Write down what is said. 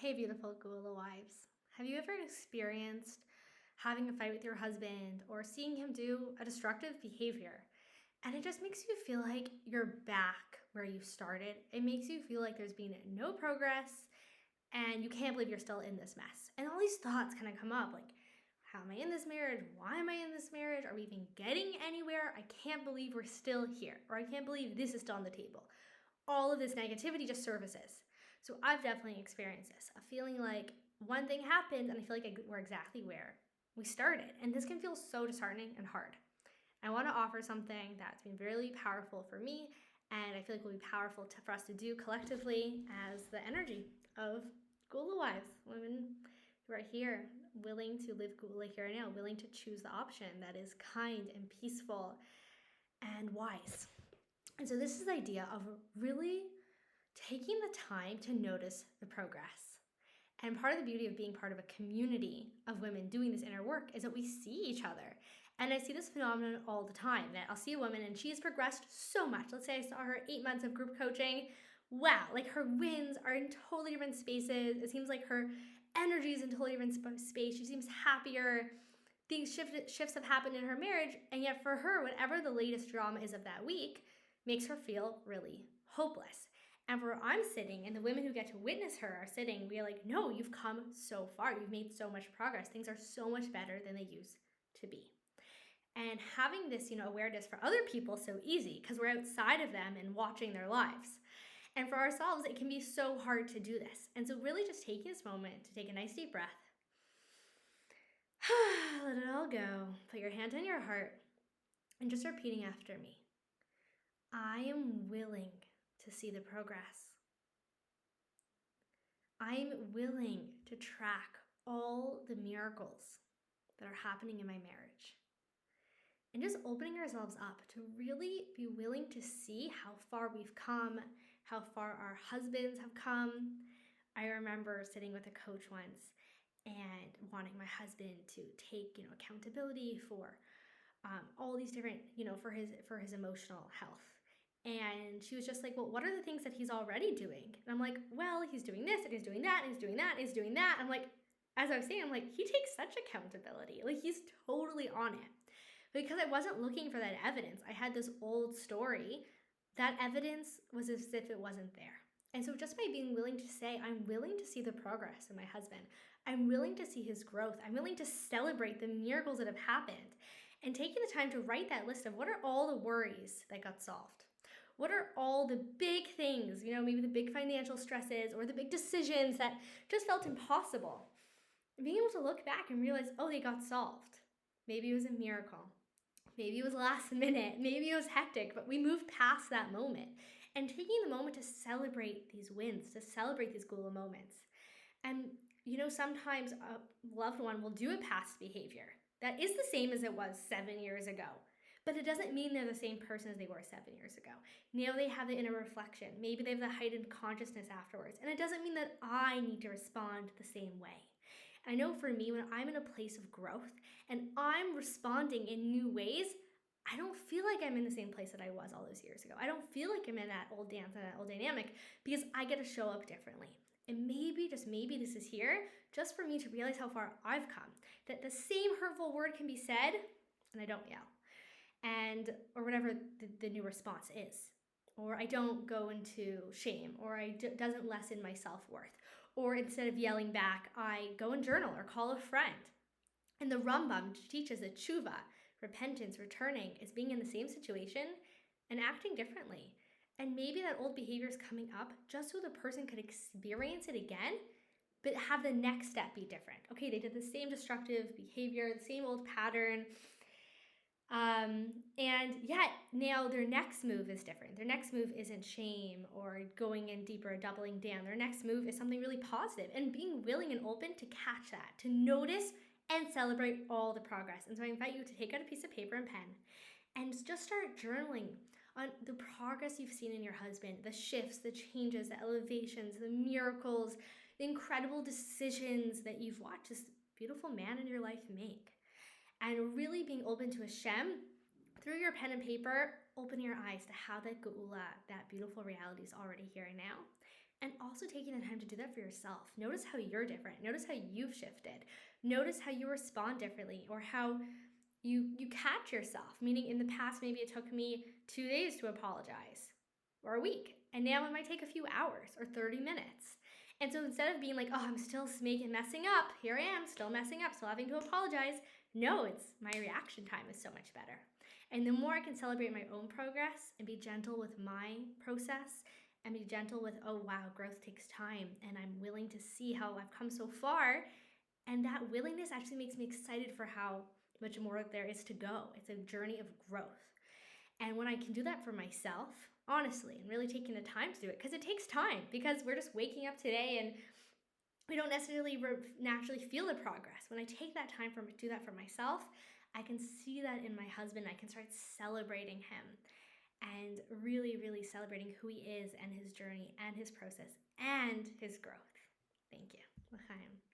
Hey, beautiful Gula wives. Have you ever experienced having a fight with your husband or seeing him do a destructive behavior? And it just makes you feel like you're back where you started. It makes you feel like there's been no progress and you can't believe you're still in this mess. And all these thoughts kind of come up like, how am I in this marriage? Why am I in this marriage? Are we even getting anywhere? I can't believe we're still here, or I can't believe this is still on the table. All of this negativity just surfaces. So I've definitely experienced this, a feeling like one thing happened and I feel like we're exactly where we started. And this can feel so disheartening and hard. I want to offer something that's been really powerful for me, and I feel like will be powerful for us to do collectively as the energy of Gula wives, women who are here, willing to live Gula here and now, willing to choose the option that is kind and peaceful and wise. And so this is the idea of really taking the time to notice the progress. And part of the beauty of being part of a community of women doing this inner work is that we see each other. And I see this phenomenon all the time, that I'll see a woman and she has progressed so much. Let's say I saw her 8 months of group coaching. Wow, like her wins are in totally different spaces. It seems like her energy is in totally different space. She seems happier. Things shifts have happened in her marriage. And yet for her, whatever the latest drama is of that week makes her feel really hopeless. And where I'm sitting and the women who get to witness her are sitting, we're like, no, you've come so far. You've made so much progress. Things are so much better than they used to be. And having this, awareness for other people is so easy because we're outside of them and watching their lives. And for ourselves, it can be so hard to do this. And so really just taking this moment to take a nice deep breath, let it all go. Put your hand on your heart and just repeating after me. I am willing to see the progress. I'm willing to track all the miracles that are happening in my marriage. And just opening ourselves up to really be willing to see how far we've come, how far our husbands have come. I remember sitting with a coach once and wanting my husband to take, accountability for all these different, for his emotional health. And she was just like, well, what are the things that he's already doing? And I'm like, well, he's doing this and he's doing that and he's doing that and he's doing that. And I'm like, as I was saying, I'm like, he takes such accountability. Like he's totally on it. Because I wasn't looking for that evidence. I had this old story. That evidence was as if it wasn't there. And so just by being willing to say, I'm willing to see the progress in my husband. I'm willing to see his growth. I'm willing to celebrate the miracles that have happened. And taking the time to write that list of what are all the worries that got solved? What are all the big things, maybe the big financial stresses or the big decisions that just felt impossible? And being able to look back and realize, oh, they got solved. Maybe it was a miracle. Maybe it was last minute. Maybe it was hectic, but we moved past that moment. And taking the moment to celebrate these wins, to celebrate these Gula moments. And, sometimes a loved one will do a past behavior that is the same as it was 7 years ago. But it doesn't mean they're the same person as they were 7 years ago. Now they have the inner reflection. Maybe they have the heightened consciousness afterwards. And it doesn't mean that I need to respond the same way. I know for me, when I'm in a place of growth and I'm responding in new ways, I don't feel like I'm in the same place that I was all those years ago. I don't feel like I'm in that old dance and that old dynamic because I get to show up differently. And maybe, just maybe this is here just for me to realize how far I've come. That the same hurtful word can be said and I don't yell. Or whatever the new response is. Or I don't go into shame, or doesn't lessen my self-worth. Or instead of yelling back, I go and journal or call a friend. And the Rambam teaches that tshuva, repentance, returning, is being in the same situation and acting differently. And maybe that old behavior is coming up just so the person could experience it again, but have the next step be different. Okay, they did the same destructive behavior, the same old pattern, and yet now their next move is different. Their next move isn't shame or going in deeper, doubling down. Their next move is something really positive and being willing and open to catch that, to notice and celebrate all the progress. And so I invite you to take out a piece of paper and pen and just start journaling on the progress you've seen in your husband, the shifts, the changes, the elevations, the miracles, the incredible decisions that you've watched this beautiful man in your life make. And really being open to Hashem, through your pen and paper, open your eyes to how that geula, that beautiful reality is already here and now. And also taking the time to do that for yourself. Notice how you're different. Notice how you've shifted. Notice how you respond differently, or how you catch yourself. Meaning in the past, maybe it took me 2 days to apologize, or a week. And now it might take a few hours or 30 minutes. And so instead of being like, oh, I'm still messing up, here I am, still messing up, still having to apologize. No, it's my reaction time is so much better. And the more I can celebrate my own progress and be gentle with my process, and be gentle with, oh wow, growth takes time, and I'm willing to see how I've come so far. And that willingness actually makes me excited for how much more there is to go. It's a journey of growth. And when I can do that for myself, honestly, and really taking the time to do it, because it takes time, because we're just waking up today and we don't necessarily naturally feel the progress. When I take that time to do that for myself, I can see that in my husband. I can start celebrating him and really, really celebrating who he is and his journey and his process and his growth. Thank you. L'chaim.